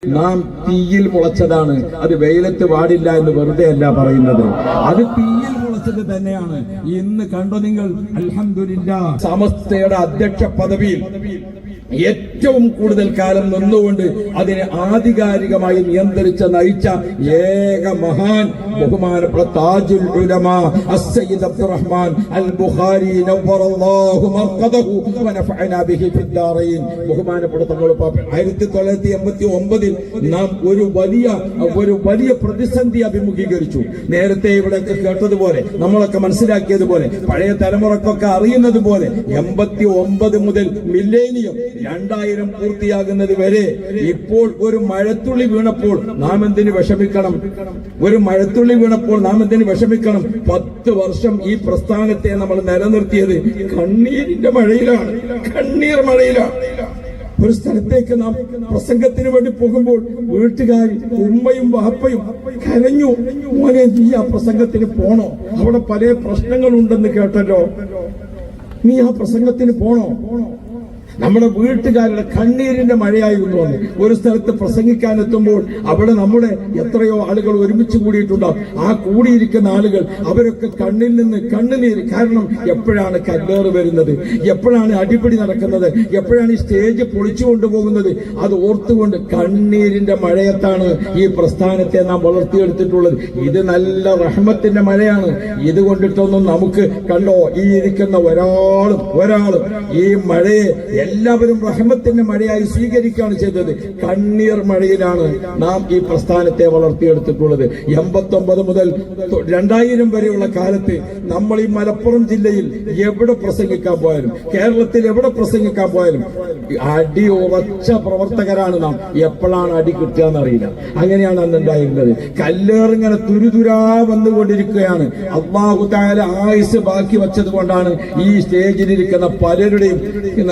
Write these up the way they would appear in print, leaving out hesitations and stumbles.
നാം തീയിൽ മുളച്ചതാണ്. അത് വെയിലത്ത് പാടില്ല എന്ന് വെറുതെ അല്ല പറയുന്നത്, അത് തീയിൽ മുളച്ചത് തന്നെയാണ്. ഇന്ന് കണ്ടോ നിങ്ങൾ, അൽഹംദുലില്ലാഹ് സമസ്തയുടെ അധ്യക്ഷ പദവിയിൽ ഏറ്റവും കൂടുതൽ കാലം നിന്നുകൊണ്ട് അതിനെ ആധികാരികമായി നിയന്ത്രിച്ച നയിച്ച ഏക മഹാൻ ബഹുമാനപ്പെട്ട താജുൽ ഉലമാ അസ്സയ്യിദ് അബ്ദുറഹ്മാൻ അൽ ബുഖാരി നവ്വറല്ലാഹു മർഖദഹു വനഫഅനാ ബിഹി ഫിദ്ദാറൈൻ. ബഹുമാനപ്പെട്ട തങ്ങൾ 1989 നാം ഒരു വലിയ പ്രതിസന്ധി അഭിമുഖീകരിച്ചു. നേരത്തെ ഇവിടെ കേട്ടതുപോലെ, നമ്മളൊക്കെ മനസ്സിലാക്കിയതുപോലെ, പഴയ തലമുറക്കൊക്കെ അറിയുന്നത് പോലെ 89 മുതൽ മില്ലേനിയം 2000 പൂർത്തിയാകുന്നത് വരെ ഇപ്പോൾ ഒരു മഴത്തുള്ളി വീണപ്പോൾ നാം എന്തിനു വിഷമിക്കണം? 10 വർഷം ഈ പ്രസ്ഥാനത്തെ നമ്മൾ നിലനിർത്തിയത് കണ്ണീരിന്റെ മഴയിലാണ്, കണ്ണീർ മഴയിലാണ്. ഒരു സ്ഥലത്തേക്ക് നാം പ്രസംഗത്തിന് വേണ്ടി പോകുമ്പോൾ വീട്ടുകാർ ഉമ്മയും വാപ്പയും കരഞ്ഞു, മോനെ നീ ആ പ്രസംഗത്തിന് പോണോ? അവിടെ പല പ്രശ്നങ്ങളുണ്ടെന്ന് കേട്ടല്ലോ, നീ ആ പ്രസംഗത്തിന് പോണോ? നമ്മുടെ വീട്ടുകാരുടെ കണ്ണീരിന്റെ മഴയായിരുന്നു അന്ന്. ഒരു സ്ഥലത്ത് പ്രസംഗിക്കാനെത്തുമ്പോൾ അവിടെ നമ്മുടെ എത്രയോ ആളുകൾ ഒരുമിച്ച് കൂടിയിട്ടുണ്ടാവും. ആ കൂടിയിരിക്കുന്ന ആളുകൾ അവരൊക്കെ കണ്ണിൽ നിന്ന് കണ്ണുനീര്. കാരണം എപ്പോഴാണ് കല്ലേറ് വരുന്നത്, എപ്പോഴാണ് അടിപിടി നടക്കുന്നത്, എപ്പോഴാണ് ഈ സ്റ്റേജ് പൊളിച്ചു കൊണ്ടുപോകുന്നത്, അത് ഓർത്തുകൊണ്ട് കണ്ണീരിന്റെ മഴയത്താണ് ഈ പ്രസ്ഥാനത്തെ നാം വളർത്തിയെടുത്തിട്ടുള്ളത്. ഇത് നല്ല റഹ്മത്തിന്റെ മഴയാണ്. ഇത് കൊണ്ടിട്ടൊന്നും നമുക്ക് കണ്ടോ, ഈ ഇരിക്കുന്ന ഒരാളും ഈ മഴയെ എല്ലാവരും റഹ്മത്തിന്റെ മഴയായി സ്വീകരിക്കുകയാണ് ചെയ്തത്. കണ്ണീർ മഴയിലാണ് നാം ഈ പ്രസ്ഥാനത്തെ വളർത്തിയെടുത്തിട്ടുള്ളത്. 89 മുതൽ 2000 വരെയുള്ള കാലത്ത് നമ്മൾ ഈ മലപ്പുറം ജില്ലയിൽ എവിടെ പ്രസംഗിക്കാൻ പോയാലും, കേരളത്തിൽ എവിടെ പ്രസംഗിക്കാൻ പോയാലും അടി ഉറച്ച പ്രവർത്തകരാണ് നാം. എപ്പോഴാണ് അടി കിട്ടുക എന്നറിയില്ല. അങ്ങനെയാണ് അന്നുണ്ടായിരുന്നത്. കല്ലേറിങ്ങനെ തുരുതുരാ വന്നുകൊണ്ടിരിക്കുകയാണ്. അല്ലാഹു തആല ആയുസ് ബാക്കി വെച്ചത് കൊണ്ടാണ് ഈ സ്റ്റേജിലിരിക്കുന്ന പലരുടെയും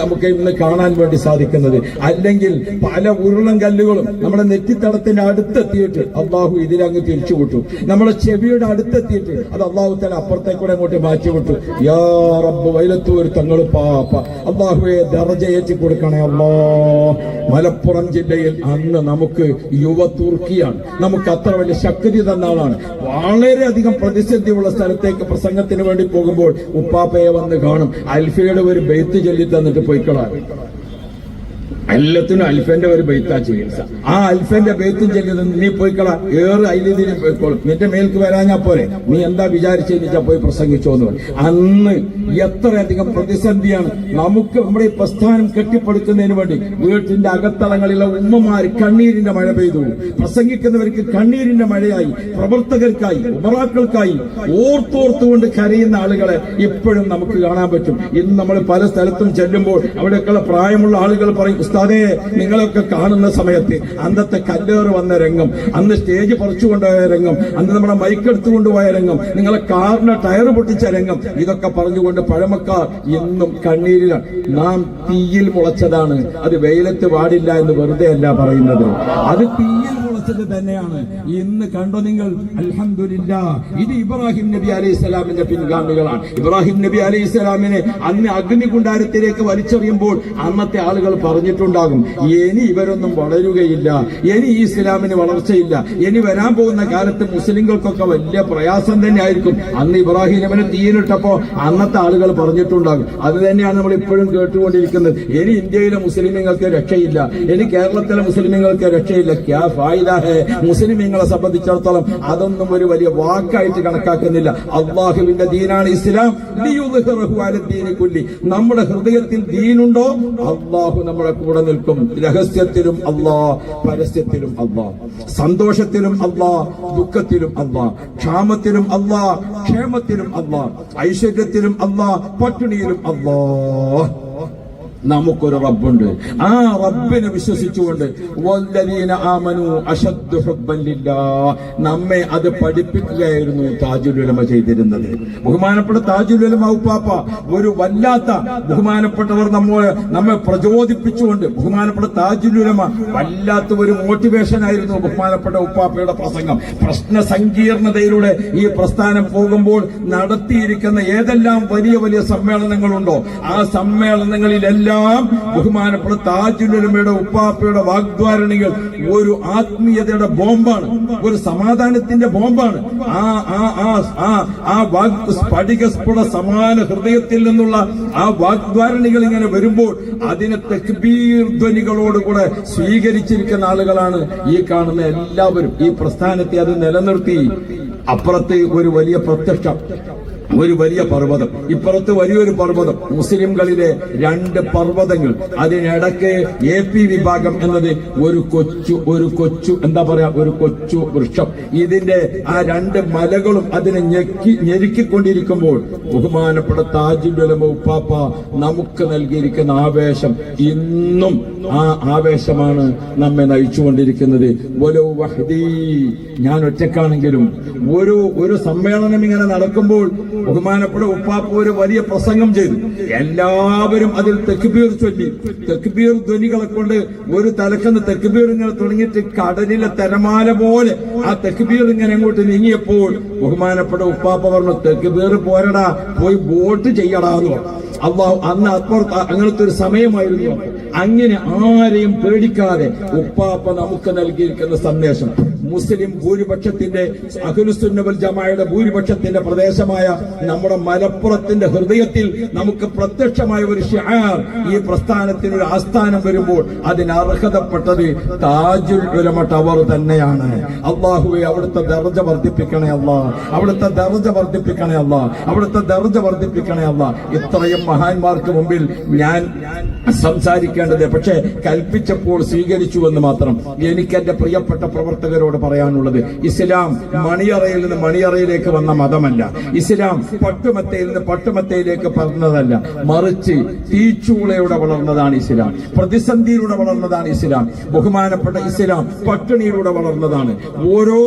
നമുക്ക് ഇന്ന് കാണാൻ വേണ്ടി സാധിക്കുന്നത്. അല്ലെങ്കിൽ പല ഉരുളം കല്ലുകളും നമ്മുടെ നെറ്റിത്തടത്തിന്റെ അടുത്തെത്തിയിട്ട് അള്ളാഹു ഇതിലങ്ങ് തിരിച്ചുവിട്ടു. നമ്മുടെ ചെവിയുടെ അടുത്തെത്തിയിട്ട് അത് അള്ളാഹു തആല അപ്പുറത്തേക്കൂടെ അങ്ങോട്ട് മാറ്റിവിട്ടു. യാ റബ്ബ് വൈലത്തൂർ തങ്ങൾ പാപ്പ അള്ളാഹുവെ ദർജ ഏറ്റി കൊടുക്കണേ അല്ലാ. മലപ്പുറം ജില്ലയിൽ അന്ന് നമുക്ക് യുവ തുർക്കിയാണ്, നമുക്ക് അത്ര വലിയ ശക്തി തന്ന ആളാണ്. വളരെയധികം പ്രതിസന്ധിയുള്ള സ്ഥലത്തേക്ക് പ്രസംഗത്തിന് വേണ്ടി പോകുമ്പോൾ ഉപ്പാപ്പയെ വന്ന് കാണും. അൽഫയുടെ ഒരു ബെയ്ത്ത് ചൊല്ലി തന്നിട്ട് പോയിക്കളാണ്. എല്ലാത്തിനും അൽഫന്റെ ഒരു ബെയ്ത്താ ചികിത്സ. ആ അൽഫന്റെ ബെയ്ത്തും ചെല്ലുന്നത് നീ പോയിക്കളാ, അയിലിതിന് പോയിക്കോളും, നിന്റെ മേൽക്ക് വരാഞ്ഞാ പോരെ, നീ എന്താ വിചാരിച്ചാ പോയി പ്രസംഗിച്ചോന്ന് പറയും. അന്ന് എത്രയധികം പ്രതിസന്ധിയാണ് നമുക്ക്. നമ്മുടെ ഈ പ്രസ്ഥാനം കെട്ടിപ്പടുക്കുന്നതിന് വേണ്ടി വീട്ടിന്റെ അകത്തളങ്ങളിലെ ഉമ്മമാര് കണ്ണീരിന്റെ മഴ പെയ്തു. പ്രസംഗിക്കുന്നവർക്ക് കണ്ണീരിന്റെ മഴയായി, പ്രവർത്തകർക്കായി, ഉപറാക്കൾക്കായി ഓർത്തോർത്തുകൊണ്ട് കരയുന്ന ആളുകളെ ഇപ്പോഴും നമുക്ക് കാണാൻ പറ്റും. ഇന്ന് നമ്മൾ പല സ്ഥലത്തും ചെല്ലുമ്പോൾ അവിടെയൊക്കെയുള്ള പ്രായമുള്ള ആളുകൾ പറയും, ഉസ്താദേ നിങ്ങളൊക്കെ കാണുന്ന സമയത്ത് അന്നത്തെ കല്ലേറ് വന്ന രംഗം, അന്ന് സ്റ്റേജ് പറിച്ചു കൊണ്ടുപോയ രംഗം, അന്ന് നമ്മുടെ മൈക്ക് എടുത്തു കൊണ്ടുപോയ രംഗം, നിങ്ങളെ കാറിന്റെ ടയർ പൊട്ടിച്ച രംഗം, ഇതൊക്കെ പറഞ്ഞുകൊണ്ട് പഴമക്കാർ ഇന്നും കണ്ണീരിലാണ്. നാം തീയിൽ മുളച്ചതാണ്. അത് വെയിലത്ത് പാടില്ല എന്ന് വെറുതെ അല്ല പറയുന്നത്, അത് തീയിൽ മുളച്ചത് തന്നെയാണ്. ഇന്ന് കണ്ടോ നിങ്ങൾ, അൽഹംദുലില്ലാഹ് ഇത് ഇബ്രാഹിം നബി അലൈഹിസ്സലാമിന്റെ പിൻഗാമികളാണ്. ഇബ്രാഹിം നബി അലൈഹിസ്സലാമിനെ അന്ന് അഗ്നികുണ്ടാരത്തിലേക്ക് വലിച്ചെറിയുമ്പോൾ അന്നത്തെ ആളുകൾ പറഞ്ഞിട്ടുണ്ടാകും, ഇനി ഇവരൊന്നും വളരുകയില്ല, ഇനി ഈ ഇസ്ലാമിന് വളർച്ചയില്ല, ഇനി വരാൻ പോകുന്ന കാലത്ത് മുസ്ലിങ്ങൾക്കൊക്കെ വലിയ പ്രയാസം തന്നെ ആയിരിക്കും. അന്ന് ഇബ്രാഹിം നബിനെ തീയിലിട്ടപ്പോ അന്നത്തെ ആളുകൾ പറഞ്ഞിട്ടുണ്ടാകും. അത് തന്നെയാണ് നമ്മൾ ഇപ്പോഴും കേട്ടുകൊണ്ടിരിക്കുന്നത്. ഇനി ഇന്ത്യയിലെ മുസ്ലിമീങ്ങൾക്ക് രക്ഷയില്ല, ഇനി കേരളത്തിലെ മുസ്ലിമീങ്ങൾക്ക് രക്ഷയില്ല. ക്യാ ഫായിദ ഹേ. മുസ്ലിമീങ്ങളെ സംബന്ധിച്ചിടത്തോളം അതൊന്നും ഒരു വലിയ വാക്കായിട്ട് കണക്കാക്കുന്നില്ല. അള്ളാഹുവിന്റെ ദീനാണ് ഇസ്ലാം. ലിയുദ്ഹിറഹു അലദ്ദീനി കുല്ലി. നമ്മുടെ ഹൃദയത്തിൽ ദീനുണ്ടോ അള്ളാഹു നമ്മുടെ കൂടെ നിൽക്കും. രഹസ്യത്തിലും അള്ളാഹ്, പരസ്യത്തിലും അള്ളാഹ്, സന്തോഷത്തിലും അള്ളാഹ്, ദുഃഖത്തിലും അള്ളാഹ്, ക്ഷാമത്തിലും അള്ളാഹ്, ക്ഷേമത്തിലും അള്ളാഹ്, ഐശ്വര്യത്തിലും അള്ളാഹ്, പട്ടിണിയിലും അള്ളാഹ്. നമുക്കൊരു റബ്ബുണ്ട്. ആ റബ്ബിനെ വിശ്വസിച്ചുകൊണ്ട് വല്ലദീന ആമനു അശദ്ദു ഹുബ്ബൻ ലില്ലാഹ്, നമ്മെ അത് പഠിപ്പിക്കുകയായിരുന്നു താജുൽ ഉലമ ചെയ്തിരുന്നത്. ബഹുമാനപ്പെട്ട താജുൽ ഉലമ ഉപ്പാപ്പ ഒരു വല്ലാത്ത, ബഹുമാനപ്പെട്ടവർ നമ്മെ പ്രചോദിപ്പിച്ചുകൊണ്ട്, ബഹുമാനപ്പെട്ട താജുൽ ഉലമ വല്ലാത്ത ഒരു മോട്ടിവേഷൻ ആയിരുന്നു ബഹുമാനപ്പെട്ട ഉപ്പാപ്പയുടെ പ്രസംഗം. പ്രശ്ന സങ്കീർണതയിലൂടെ ഈ പ്രസ്ഥാനം പോകുമ്പോൾ നടത്തിയിരിക്കുന്ന ഏതെല്ലാം വലിയ വലിയ സമ്മേളനങ്ങളുണ്ടോ ആ സമ്മേളനങ്ങളിലെല്ലാം എല്ലാം ബഹുമാനപ്പെട്ട താജുൽ ഉലമയുടെ ഉപ്പാപ്പയുടെ വാഗ്ദ്വാരണികൾ ഒരു ആത്മീയതയുടെ ബോംബാണ്, ഒരു സമാധാനത്തിന്റെ ബോംബാണ്. ആ സ്ഫടികസ്ഫുട സമാന ഹൃദയത്തിൽ നിന്നുള്ള ആ വാഗ്ദ്വാരണികൾ ഇങ്ങനെ വരുമ്പോൾ അതിനെ തക്ബീർ ധ്വനികളോടുകൂടെ സ്വീകരിച്ചിരിക്കുന്ന ആളുകളാണ് ഈ കാണുന്ന എല്ലാവരും. ഈ പ്രസ്ഥാനത്തെ അത് നിലനിർത്തി. അപ്പുറത്ത് ഒരു വലിയ പ്രത്യക്ഷം, ഒരു വലിയ പർവ്വതം, ഇപ്പുറത്ത് വലിയൊരു പർവ്വതം, മുസ്ലിംകളിലെ രണ്ട് പർവ്വതങ്ങൾ. അതിനിടയ്ക്ക് AP വിഭാഗം എന്നത് ഒരു കൊച്ചു എന്താ പറയാ, ഒരു കൊച്ചു വൃക്ഷം. ഇതിന്റെ ആ രണ്ട് മലകളും അതിനെ ഞെരുക്കിക്കൊണ്ടിരിക്കുമ്പോൾ ബഹുമാനപ്പെട്ട താജുൽ ഉലമ ഉപ്പാപ്പ നമുക്ക് നൽകിയിരിക്കുന്ന ആവേശം ഇന്നും ആ ആവേശമാണ് നമ്മെ നയിച്ചുകൊണ്ടിരിക്കുന്നത്. വലൗ വഹ്ദി, ഞാൻ ഒറ്റക്കാണെങ്കിലും ഒരു സമ്മേളനം ഇങ്ങനെ നടക്കുമ്പോൾ ബഹുമാനപ്പെട്ട ഉപ്പാപ്പ ഒരു വലിയ പ്രസംഗം ചെയ്തു. എല്ലാവരും അതിൽ തക്ബീർ ചൊല്ലി, തക്ബീർ ധ്വനികളെ കൊണ്ട് ഒരു തലക്കെന്ന് തക്ബീർ ഇങ്ങനെ തുടങ്ങിയിട്ട് കടലിലെ തിരമാല പോലെ ആ തക്ബീർ ഇങ്ങനെ അങ്ങോട്ട് നീങ്ങിയപ്പോൾ ബഹുമാനപ്പെട്ട ഉപ്പാപ്പ പറഞ്ഞു, തക്ബീർ പോരടാ, പോയി വോട്ട് ചെയ്യടാ എന്ന് പറഞ്ഞു. അള്ളാഹു അന്ന് അപ്പുറത്ത് അങ്ങനത്തെ ഒരു സമയമായിരുന്നു. അങ്ങനെ ആരെയും പേടിക്കാതെ ഉപ്പാപ്പ നമുക്ക് നൽകിയിരിക്കുന്ന സന്ദേശം, മുസ്ലിം ഭൂരിപക്ഷത്തിന്റെ അഹ്ലുസുന്ന വൽ ജമാഅയുടെ ഭൂരിപക്ഷത്തിന്റെ പ്രദേശമായ നമ്മുടെ മലപ്പുറത്തിന്റെ ഹൃദയത്തിൽ നമുക്ക് പ്രത്യക്ഷമായ ഒരു ശിആർ, ഈ പ്രസ്ഥാനത്തിന് ഒരു ആസ്ഥാനം വരുമ്പോൾ അതിന് അർഹതപ്പെട്ടത് താജുൽ ഉലമ ടവർ തന്നെയാണ്. അല്ലാഹുവേ, അവിടുത്തെ ദർജ വർദ്ധിപ്പിക്കണേ അല്ലാ, അവിടുത്തെ ദർജ വർദ്ധിപ്പിക്കണേ അല്ലാ, അവിടുത്തെ ദർജ വർദ്ധിപ്പിക്കണേ അല്ലാ. ഇത്രയും മഹാന്മാർക്ക് മുമ്പിൽ ഞാൻ സംസാരിക്കേണ്ടത്, പക്ഷേ കൽപ്പിച്ചപ്പോൾ സ്വീകരിച്ചുവെന്ന് മാത്രം. എനിക്ക് എന്റെ പ്രിയപ്പെട്ട പ്രവർത്തകരോട് പറയാനുള്ളത്, ഇസ്ലാം മണിയറയിൽ നിന്ന് മണിയറയിലേക്ക് വന്ന മതമല്ല. ഇസ്ലാം പട്ടുമത്തയിൽ നിന്ന് പട്ടുമത്തയിലേക്ക് പറഞ്ഞതല്ല, മറിച്ച് തീച്ചൂളയുടെ വളർന്നതാണ് ഇസ്ലാം, പ്രതിസന്ധിയിലൂടെ വളർന്നതാണ് ഇസ്ലാം. ബഹുമാനപ്പെട്ട ഇസ്ലാം പട്ടിണിയിലൂടെ വളർന്നതാണ്. ഓരോ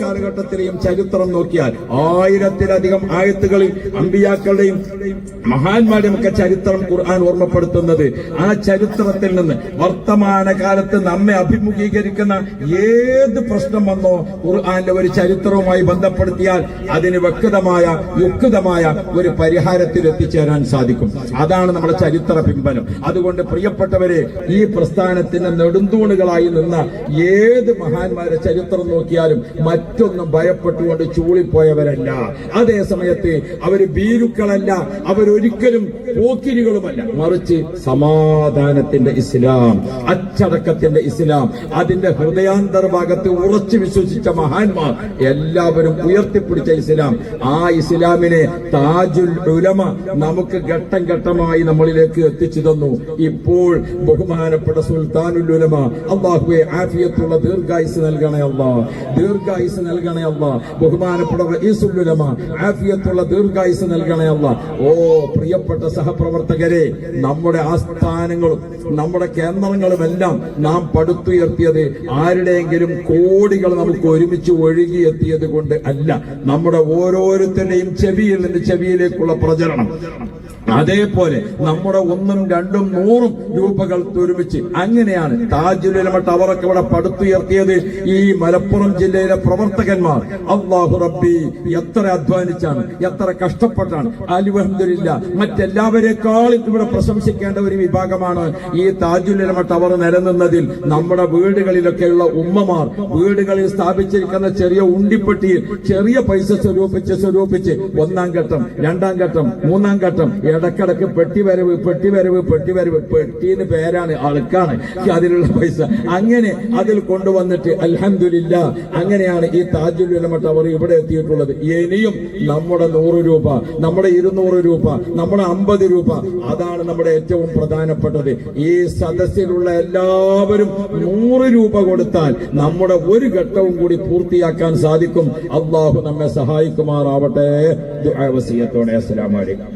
കാലഘട്ടത്തിലെയും ചരിത്രം നോക്കിയാൽ 1000-ലധികം ആയത്തുകളിൽ അമ്പിയാക്കളുടെയും മഹാന്മാരുടെയും ഒക്കെ ചരിത്രം ഖുർആൻ ഓർമ്മപ്പെടുത്തുന്നത്. ആ ചരിത്രത്തിൽ നിന്ന് വർത്തമാനകാലത്ത് നമ്മെ അഭിമുഖീകരിക്കുന്ന ഏത് പ്രശ്നം വന്നോ ഖുർആന്റെ ഒരു ചരിത്രവുമായി ബന്ധപ്പെടുത്തിയാൽ അതിന് വ്യക്തമായ യുക്തമായ ഒരു പരിഹാരത്തിൽ എത്തിച്ചേരാൻ സാധിക്കും. അതാണ് നമ്മുടെ ചരിത്ര പിൻബലം. അതുകൊണ്ട് പ്രിയപ്പെട്ടവരെ, ഈ പ്രസ്ഥാനത്തിന് നെടുന്തൂണുകളായി നിന്ന ഏത് മഹാന്മാരുടെ ചരിത്രം നോക്കിയാലും മറ്റൊന്നും ഭയപ്പെട്ടുകൊണ്ട് ചൂളിപ്പോയവരല്ല. അതേ സമയത്ത് അവര് ഭീരുക്കളല്ല, അവരൊരിക്കലും പോക്കിരികളുമല്ല, മറിച്ച് സമാധാനത്തിന്റെ ഇസ്ലാം, അച്ചടക്കത്തിന്റെ ഇസ്ലാം, അതിന്റെ ഹൃദയാന്തർഭാഗത്ത് ഉറച്ചു വിശ്വസിച്ച മഹാന്മാർ എല്ലാവരും ഉയർത്തിപ്പിടിച്ച ഇസ്ലാം. ആ ഇസ്ലാമിനെ താജുൽ ഉലമ നമുക്ക് ഘട്ടം ഘട്ടമായി നമ്മളിലേക്ക് എത്തിച്ചു തന്നു. ഇപ്പോൾ ബഹുമാനപ്പെട്ട സുൽത്താനുൽ ഉലമ, അല്ലാഹുവേ ആഫിയത്തുള്ള ദീർഘായുസ് നൽകണേ അല്ലാ, ദീർഘായുസ് നൽകണേ അല്ലാ. ബഹുമാനപ്പെട്ട റഈസുൽ ഉലമ, ആഫിയത്തുള്ള ദീർഘായുസ് നൽകണേ അല്ലാ. ഓ പ്രിയപ്പെട്ട സഹപ്രവർത്തകരെ, നമ്മുടെ ആസ്ഥാനങ്ങളും നമ്മുടെ കേന്ദ്രങ്ങളുമെല്ലാം നാം പടുത്തുയർത്തിയത് ആരുടെയെങ്കിലും കോടികൾ നമുക്ക് ഒരുമിച്ച് ഒഴുകിയെത്തിയത് കൊണ്ട് അല്ല, നമ്മുടെ ഓരോരുത്തരുടെയും ചെവിയിൽ നിന്ന് ചെവിയിലേക്കുള്ള പ്രചരണം. അതേപോലെ നമ്മുടെ 1ഉം 2ഉം 100ഉം രൂപകൾ ഒരുമിച്ച്, അങ്ങനെയാണ് താജുൽ ഉലമ ടവറൊക്കെ ഇവിടെ പടുത്തുയർത്തിയത് ഈ മലപ്പുറം ജില്ലയിലെ പ്രവർത്തകന്മാർ. അല്ലാഹു റബ്ബി, എത്ര അധ്വാനിച്ചാണ്, എത്ര കഷ്ടപ്പെട്ടാണ്. അൽഹംദുലില്ലാ, മറ്റെല്ലാവരെക്കാളും ഇവിടെ പ്രശംസിക്കേണ്ട ഒരു വിഭാഗമാണ് ഈ താജുൽ ഉലമ ടവർ നിലനിന്നതിൽ. നമ്മുടെ വീടുകളിലൊക്കെയുള്ള ഉമ്മമാർ വീടുകളിൽ സ്ഥാപിച്ചിരിക്കുന്ന ചെറിയ ഉണ്ടിപ്പെട്ടിയിൽ ചെറിയ പൈസ സ്വരൂപിച്ച് 1ാം ഘട്ടം, 2ാം ഘട്ടം, 3ാം ഘട്ടം, ഇടക്കിടക്ക് പെട്ടിവരവ്, പെട്ടിന്ന് പേരാണ്, ആൾക്കാണ് അതിലുള്ള പൈസ. അങ്ങനെ അതിൽ കൊണ്ടുവന്നിട്ട് അൽഹംദുലില്ലാ, അങ്ങനെയാണ് ഈ താജുൽ ഉലമ ടവർ ഇവിടെ എത്തിയിട്ടുള്ളത്. ഇനിയും നമ്മുടെ 100 രൂപ, നമ്മുടെ 200 രൂപ, നമ്മുടെ 50 രൂപ, അതാണ് നമ്മുടെ ഏറ്റവും പ്രധാനപ്പെട്ടത്. ഈ സദസ്സിലുള്ള എല്ലാവരും 100 രൂപ കൊടുത്താൽ നമ്മുടെ ഒരു ഘട്ടവും കൂടി പൂർത്തിയാക്കാൻ സാധിക്കും. അല്ലാഹു നമ്മെ സഹായിക്കുമാറാവട്ടെ. ദുആ വസിയത്തോടെ അസ്സലാമു അലൈക്കും.